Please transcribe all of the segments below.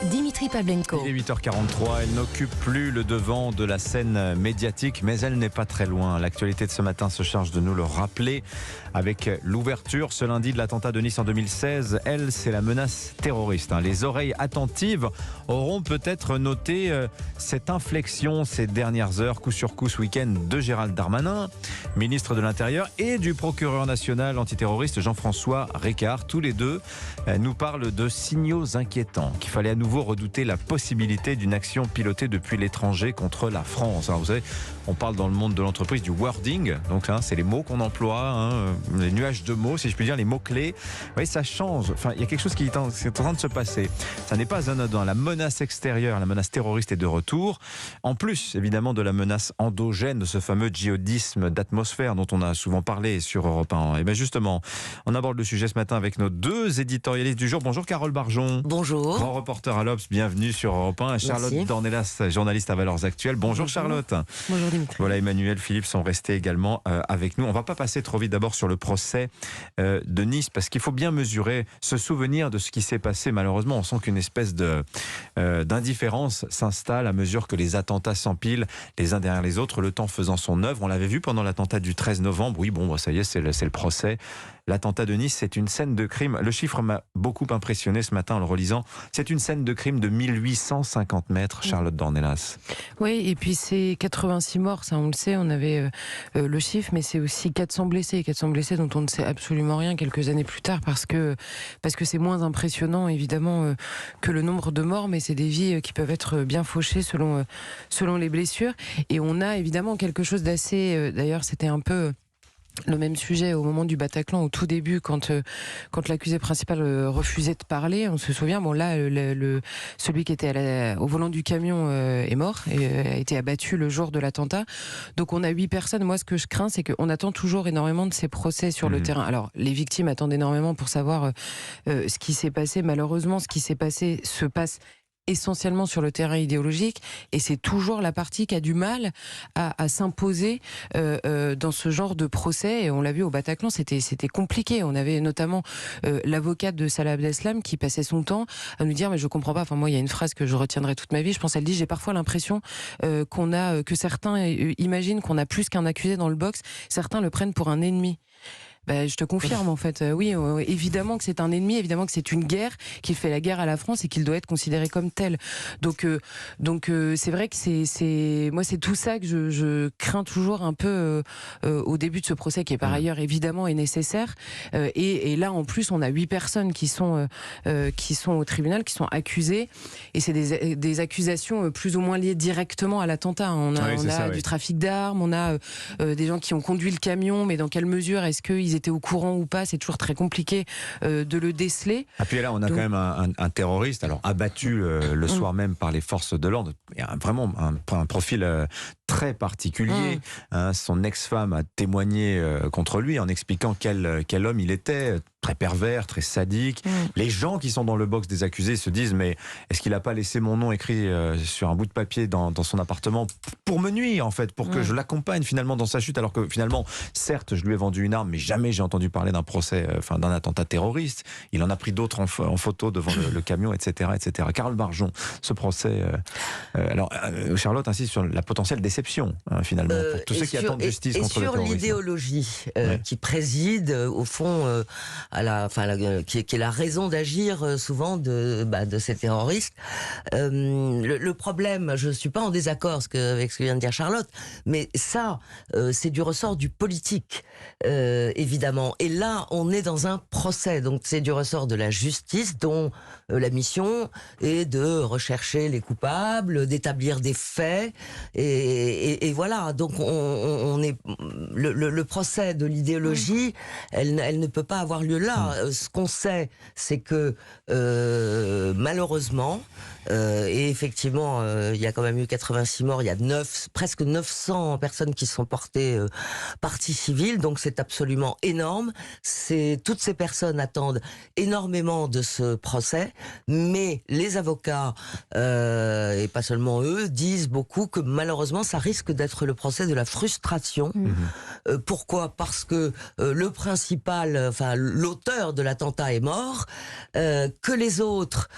Dimitri Pavlenko. Il est 8h43, elle n'occupe plus le devant de la scène médiatique, mais elle n'est pas très loin. L'actualité de ce matin se charge de nous le rappeler avec l'ouverture ce lundi de l'attentat de Nice en 2016. Elle, c'est la menace terroriste. Les oreilles attentives auront peut-être noté cette inflexion ces dernières heures, coup sur coup ce week-end, de Gérald Darmanin, ministre de l'Intérieur, et du procureur national antiterroriste Jean-François Récart. Tous les deux nous parlent de signaux inquiétants, qu'il fallait à nouveau redouter la possibilité d'une action pilotée depuis l'étranger contre la France. Alors vous savez, on parle dans le monde de l'entreprise du wording, donc là, c'est les mots qu'on emploie, les nuages de mots, si je puis dire, les mots-clés. Oui, ça change. Enfin, il y a quelque chose qui est en train de se passer. Ça n'est pas anodin. La menace extérieure, la menace terroriste est de retour. En plus, évidemment, de la menace endogène, de ce fameux djihadisme d'atmosphère dont on a souvent parlé sur Europe 1. Et bien justement, on aborde le sujet ce matin avec nos deux éditorialistes du jour. Bonjour Carole Barjon. Bonjour. Grand reporter à l'Obs, bienvenue sur Europe 1. Charlotte Dornelas, journaliste à Valeurs Actuelles. Bonjour Charlotte. Bonjour Dimitri. Voilà, Emmanuel, Philippe sont restés également avec nous. On ne va pas passer trop vite d'abord sur le procès de Nice, parce qu'il faut bien mesurer, se souvenir de ce qui s'est passé. Malheureusement, on sent qu'une espèce d'indifférence s'installe à mesure que les attentats s'empilent les uns derrière les autres, le temps faisant son œuvre. On l'avait vu pendant l'attentat du 13 novembre. Oui, bon, ça y est, c'est le procès. L'attentat de Nice, c'est une scène de crime. Le chiffre m'a beaucoup impressionné ce matin en le relisant. C'est une scène de crime de 1850 mètres, Charlotte Dornelas. Oui, et puis c'est 86 morts, ça on le sait, on avait le chiffre, mais c'est aussi 400 blessés. 400 blessés dont on ne sait absolument rien quelques années plus tard, parce que c'est moins impressionnant évidemment que le nombre de morts, mais c'est des vies qui peuvent être bien fauchées selon les blessures. Et on a évidemment quelque chose d'assez... d'ailleurs, c'était un peu... le même sujet au moment du Bataclan, au tout début, quand l'accusé principal refusait de parler. On se souvient, bon là, celui qui était au volant du camion est mort, et a été abattu le jour de l'attentat. Donc on a 8 personnes. Moi, ce que je crains, c'est qu'on attend toujours énormément de ces procès sur le terrain. Alors, les victimes attendent énormément pour savoir ce qui s'est passé. Malheureusement, ce qui s'est passé se passe essentiellement sur le terrain idéologique, et c'est toujours la partie qui a du mal à s'imposer dans ce genre de procès. Et on l'a vu au Bataclan, c'était compliqué. On avait notamment l'avocate de Salah Abdeslam qui passait son temps à nous dire, mais je comprends pas, enfin moi il y a une phrase que je retiendrai toute ma vie, je pense, elle dit, j'ai parfois l'impression que certains imaginent qu'on a plus qu'un accusé dans le box, certains le prennent pour un ennemi. Je te confirme en fait, oui, évidemment que c'est un ennemi, évidemment que c'est une guerre, qu'il fait la guerre à la France et qu'il doit être considéré comme tel. Donc c'est vrai que moi c'est tout ça que je crains toujours un peu au début de ce procès, qui est par ailleurs évidemment est nécessaire. Et là en plus on a 8 personnes qui sont au tribunal, qui sont accusées, et c'est des accusations plus ou moins liées directement à l'attentat. On a du trafic d'armes, on a des gens qui ont conduit le camion, mais dans quelle mesure est-ce qu'ils étaient au courant ou pas, c'est toujours très compliqué de le déceler. Et puis là, on a quand même un terroriste, alors abattu le soir même par les forces de l'ordre. Il y a vraiment un profil très particulier. Son ex-femme a témoigné contre lui en expliquant quel homme il était, très pervers, très sadique. Les gens qui sont dans le box des accusés se disent, mais est-ce qu'il n'a pas laissé mon nom écrit sur un bout de papier dans son appartement pour me nuire, en fait, pour que je l'accompagne finalement dans sa chute, alors que finalement, certes, je lui ai vendu une arme, mais jamais j'ai entendu parler d'un procès, d'un attentat terroriste. Il en a pris d'autres en photo devant le camion, etc., etc. Carole Barjon, ce procès... alors, Charlotte insiste sur la potentielle déception, finalement, pour tous ceux qui attendent justice contre le terrorisme. Et sur l'idéologie qui préside, au fond, qui est la raison d'agir souvent de ces terroristes. Le problème, je ne suis pas en désaccord avec ce que vient de dire Charlotte, mais ça, c'est du ressort du politique, évidemment. Et là, on est dans un procès, donc c'est du ressort de la justice, dont la mission est de rechercher les coupables, d'établir des faits, et voilà. Donc on est le procès de l'idéologie, elle ne peut pas avoir lieu là. Ce qu'on sait, c'est que malheureusement, et effectivement, il y a quand même eu 86 morts, il y a presque 900 personnes qui sont portées partie civile, donc c'est absolument énorme. Toutes ces personnes attendent énormément de ce procès, mais les avocats, et pas seulement eux, disent beaucoup que malheureusement ça risque d'être le procès de la frustration. Pourquoi ? Parce que le principal, enfin l'auteur de l'attentat est mort, que les autres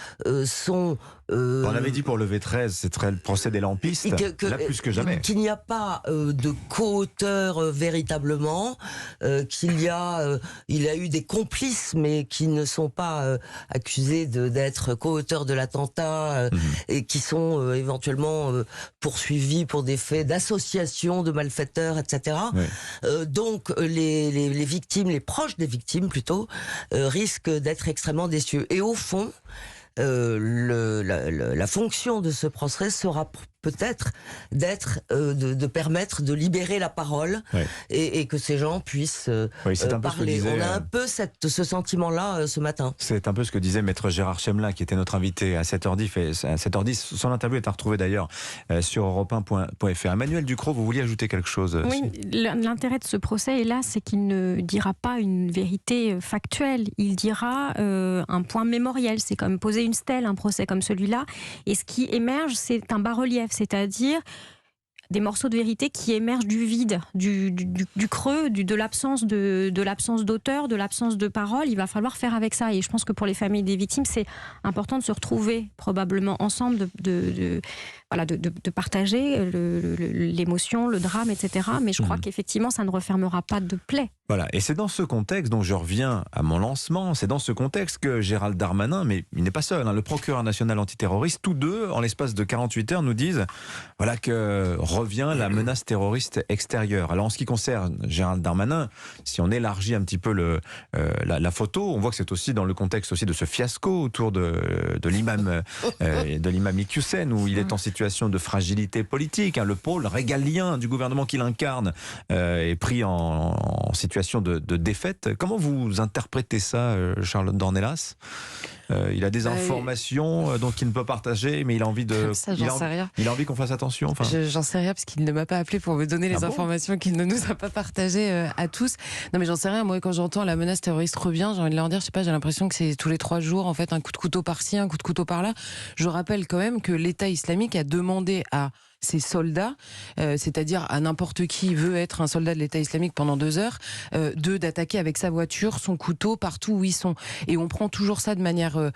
sont... On avait dit pour le V13, c'est le procès des lampistes, là plus que jamais. Qu'il n'y a pas de co-auteur véritablement, il y a eu des complices, mais qui ne sont pas accusés d'être co-auteurs de l'attentat, et qui sont éventuellement poursuivis pour des faits d'association de malfaiteurs, etc. Oui. Donc les victimes, les proches des victimes plutôt, risquent d'être extrêmement déçus. Et au fond, la fonction de ce procès sera peut-être de permettre de libérer la parole, et que ces gens puissent parler. On a un peu ce sentiment-là ce matin. C'est un peu ce que disait maître Gérard Chemelin, qui était notre invité à 7h10. Son interview est à retrouver d'ailleurs sur europe1.fr. Emmanuel Ducrot, vous vouliez ajouter quelque chose? Oui, l'intérêt de ce procès est là, c'est qu'il ne dira pas une vérité factuelle. Il dira un point mémoriel. C'est comme poser une stèle, un procès comme celui-là. Et ce qui émerge, c'est un bas-relief. C'est-à-dire des morceaux de vérité qui émergent du vide, du creux, de l'absence d'auteur, de l'absence de parole. Il va falloir faire avec ça. Et je pense que pour les familles des victimes, c'est important de se retrouver probablement ensemble, de partager l'émotion, le drame, etc. Mais je crois qu'effectivement, ça ne refermera pas de plaie. Voilà, et c'est dans ce contexte, dont je reviens à mon lancement, c'est dans ce contexte que Gérald Darmanin, mais il n'est pas seul, le procureur national antiterroriste, tous deux, en l'espace de 48 heures, nous disent voilà que revient la menace terroriste extérieure. Alors en ce qui concerne Gérald Darmanin, si on élargit un petit peu la photo, on voit que c'est aussi dans le contexte aussi de ce fiasco autour de l'imam Iqiyoussen, où il est en situation de fragilité politique. Le pôle régalien du gouvernement qu'il incarne est pris en situation de défaite. Comment vous interprétez ça, Charlotte Dornelas ? Il a des informations dont il ne peut partager, mais il a envie de. Ça, j'en sais rien. Il a envie qu'on fasse attention. Enfin. J'en sais rien parce qu'il ne m'a pas appelé pour me donner les informations qu'il ne nous a pas partagées à tous. Non, mais j'en sais rien. Moi, quand j'entends la menace terroriste revient, j'ai envie de leur dire, je sais pas, j'ai l'impression que c'est tous les 3 jours, en fait, un coup de couteau par-ci, un coup de couteau par-là. Je rappelle quand même que l'État islamique a demandé à ces soldats, c'est-à-dire à n'importe qui veut être un soldat de l'État islamique pendant 2 heures, d'attaquer avec sa voiture, son couteau, partout où ils sont. Et on prend toujours ça de manière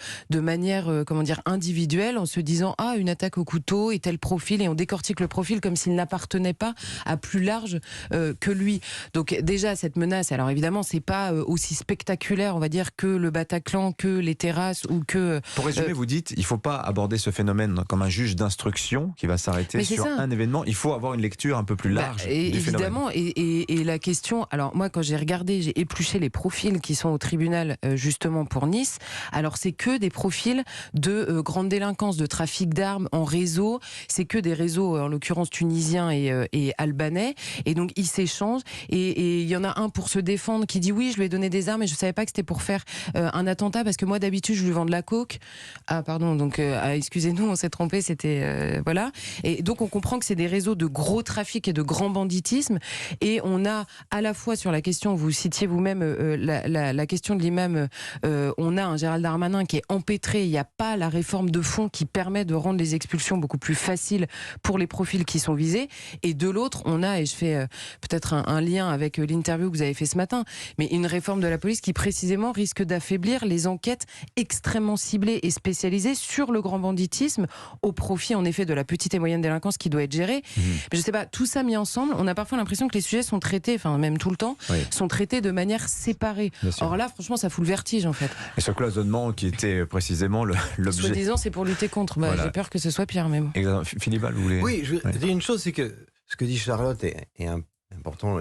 comment dire, individuelle, en se disant une attaque au couteau et tel profil, et on décortique le profil comme s'il n'appartenait pas à plus large que lui. Donc déjà cette menace, alors évidemment c'est pas aussi spectaculaire, on va dire, que le Bataclan, que les terrasses ou que. Pour résumer, vous dites, il faut pas aborder ce phénomène comme un juge d'instruction qui va s'arrêter sur un événement. Il faut avoir une lecture un peu plus large. Évidemment, et la question. Alors moi, quand j'ai regardé, j'ai épluché les profils qui sont au tribunal justement pour Nice. Alors c'est que des profils de grande délinquance, de trafic d'armes en réseau. C'est que des réseaux, en l'occurrence tunisiens et albanais. Et donc ils s'échangent. Et il y en a un pour se défendre qui dit oui, je lui ai donné des armes et je savais pas que c'était pour faire un attentat parce que moi d'habitude je lui vends de la coke. Ah pardon, donc excusez-nous, on s'est trompé. C'était voilà. Et donc on comprend que c'est des réseaux de gros trafic et de grand banditisme. Et on a à la fois sur la question, vous citiez vous-même la question de l'imam, on a un Gérald Darmanin qui est empêtré. Il n'y a pas la réforme de fond qui permet de rendre les expulsions beaucoup plus faciles pour les profils qui sont visés. Et de l'autre, on a, et je fais peut-être un lien avec l'interview que vous avez fait ce matin, mais une réforme de la police qui précisément risque d'affaiblir les enquêtes extrêmement ciblées et spécialisées sur le grand banditisme, au profit en effet de la petite et moyenne délinquance qui doit être gérée. Mais je sais pas, tout ça mis ensemble, on a parfois l'impression que les sujets sont traités, enfin même tout le temps, sont traités de manière séparée. Or là, franchement, ça fout le vertige en fait. Et ce cloisonnement qui était précisément l'objet. Soi-disant, c'est pour lutter contre. Voilà. J'ai peur que ce soit pire, mais bon. Philippe, vous voulez. Oui, je dis une chose, c'est que ce que dit Charlotte est important.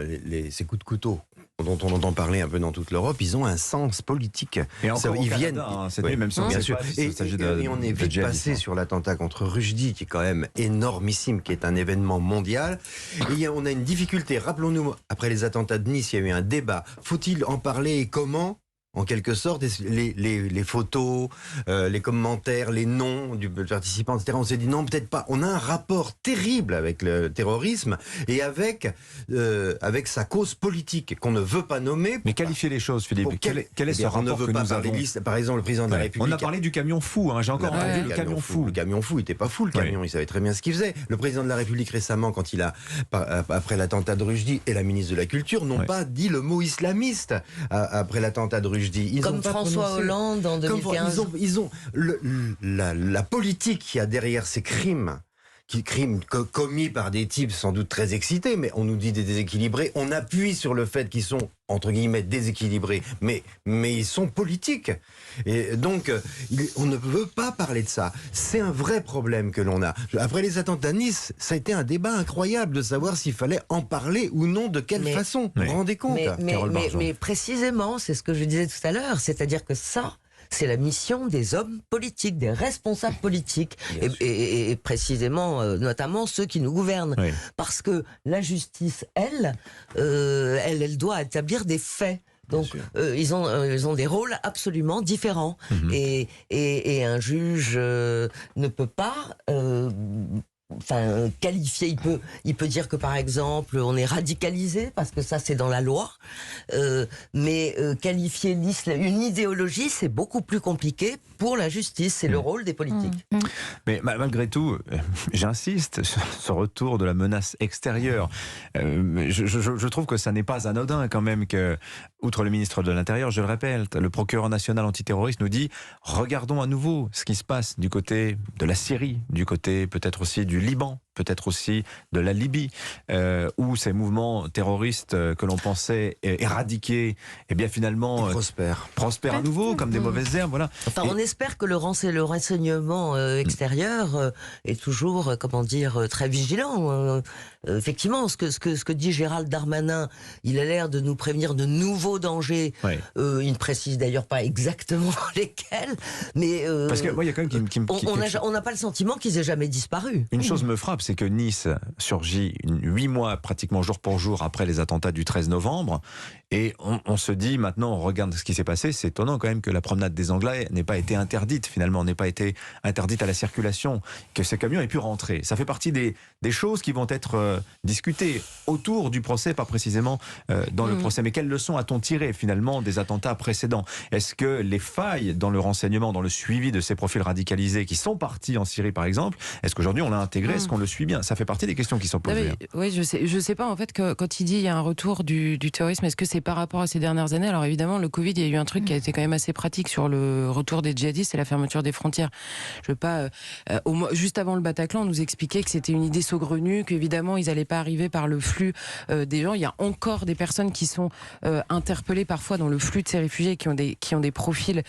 Ces coups de couteau dont on entend parler un peu dans toute l'Europe, ils ont un sens politique. Et encore ils viennent, même si on bien sait sûr. pas si et on est vite passé sur l'attentat contre Rushdie, qui est quand même énormissime, qui est un événement mondial. Et on a une difficulté. Rappelons-nous, après les attentats de Nice, il y a eu un débat. Faut-il en parler et comment ? en quelque sorte, les photos, les commentaires, les noms du participant, etc. On s'est dit non, peut-être pas. On a un rapport terrible avec le terrorisme et avec sa cause politique qu'on ne veut pas nommer. Mais qualifiez les choses, Philippe. Quel est ce rapport on ne veut que pas nous parler avons de liste. Par exemple, le président de la République. On a parlé du camion fou. J'ai encore entendu le camion fou. Le camion fou, il n'était pas fou, le camion. Il savait très bien ce qu'il faisait. Le président de la République récemment, quand il a, après l'attentat de Rushdie, et la ministre de la Culture n'ont pas dit le mot islamiste après l'attentat de Rushdie. Comme François Hollande en 2015. Ils ont la politique qu'il y a derrière ces crimes. Crimes commis par des types sans doute très excités, mais on nous dit des déséquilibrés. On appuie sur le fait qu'ils sont, entre guillemets, déséquilibrés, mais ils sont politiques. Et donc, on ne veut pas parler de ça. C'est un vrai problème que l'on a. Après les attentats de Nice, ça a été un débat incroyable de savoir s'il fallait en parler ou non, de quelle façon. Vous vous rendez compte? Mais précisément, c'est ce que je disais tout à l'heure, c'est-à-dire que ça, c'est la mission des hommes politiques, des responsables politiques, et précisément, notamment ceux qui nous gouvernent. Oui. Parce que la justice, elle doit établir des faits. Donc, ils ont des rôles absolument différents. Et un juge ne peut pas... qualifier, il peut dire que par exemple on est radicalisé parce que ça c'est dans la loi, mais qualifier une idéologie c'est beaucoup plus compliqué pour la justice, c'est le rôle des politiques. Mais malgré tout, j'insiste sur ce retour de la menace extérieure. Je trouve que ça n'est pas anodin quand même que, outre le ministre de l'Intérieur, je le répète, le procureur national antiterroriste nous dit regardons à nouveau ce qui se passe du côté de la Syrie, du côté peut-être aussi du Liban, peut-être aussi de la Libye, où ces mouvements terroristes que l'on pensait éradiquer, eh bien finalement prospèrent à nouveau comme des mauvaises herbes. Voilà. Enfin, on espère que le renseignement extérieur est toujours, très vigilant. Effectivement, ce que dit Gérald Darmanin, il a l'air de nous prévenir de nouveaux dangers. Oui. Il ne précise d'ailleurs pas exactement lesquels, mais parce que moi, il y a quand même on n'a pas le sentiment qu'ils aient jamais disparu. Une chose me frappe, c'est que Nice surgit 8 mois pratiquement jour pour jour après les attentats du 13 novembre. Et on se dit maintenant, on regarde ce qui s'est passé, c'est étonnant quand même que la promenade des Anglais n'ait pas été interdite finalement, n'ait pas été interdite à la circulation, que ces camions aient pu rentrer. Ça fait partie des choses qui vont être discutées autour du procès, pas précisément dans le procès. Mais quelles leçons a-t-on tiré finalement des attentats précédents? Est-ce que les failles dans le renseignement, dans le suivi de ces profils radicalisés qui sont partis en Syrie par exemple, est-ce qu'aujourd'hui on l'a intégré, est-ce qu'on le suit bien? Ça fait partie des questions qui sont posées. Oui, je sais pas en fait que quand il dit il y a un retour du terrorisme, est-ce que c'est par rapport à ces dernières années? Alors évidemment, le Covid, il y a eu un truc qui a été quand même assez pratique sur le retour des djihadistes, c'est la fermeture des frontières. Je veux pas. Juste avant le Bataclan, on nous expliquait que c'était une idée saugrenue, qu'évidemment ils n'allaient pas arriver par le flux des gens. Il y a encore des personnes qui sont interpellées parfois dans le flux de ces réfugiés qui ont des profils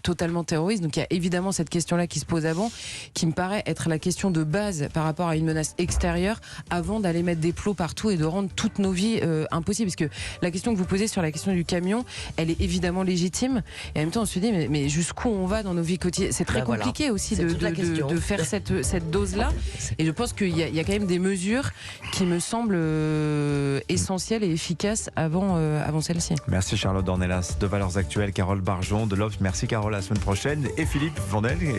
totalement terroristes. Donc il y a évidemment cette question-là qui se pose avant, qui me paraît être la question de base par rapport à une menace extérieure, avant d'aller mettre des plots partout et de rendre toutes nos vies impossibles. Parce que la question que vous posez sur la question du camion, elle est évidemment légitime. Et en même temps, on se dit, mais jusqu'où on va dans nos vies quotidiennes? C'est très compliqué aussi de faire cette dose-là. Et je pense qu'il y a quand même des mesures qui me semblent essentielles et efficaces avant celle-ci. Merci Charlotte Dornelas de Valeurs Actuelles, Carole Barjon de l'Obs. Merci Carole, à la semaine prochaine. Et Philippe Vandel.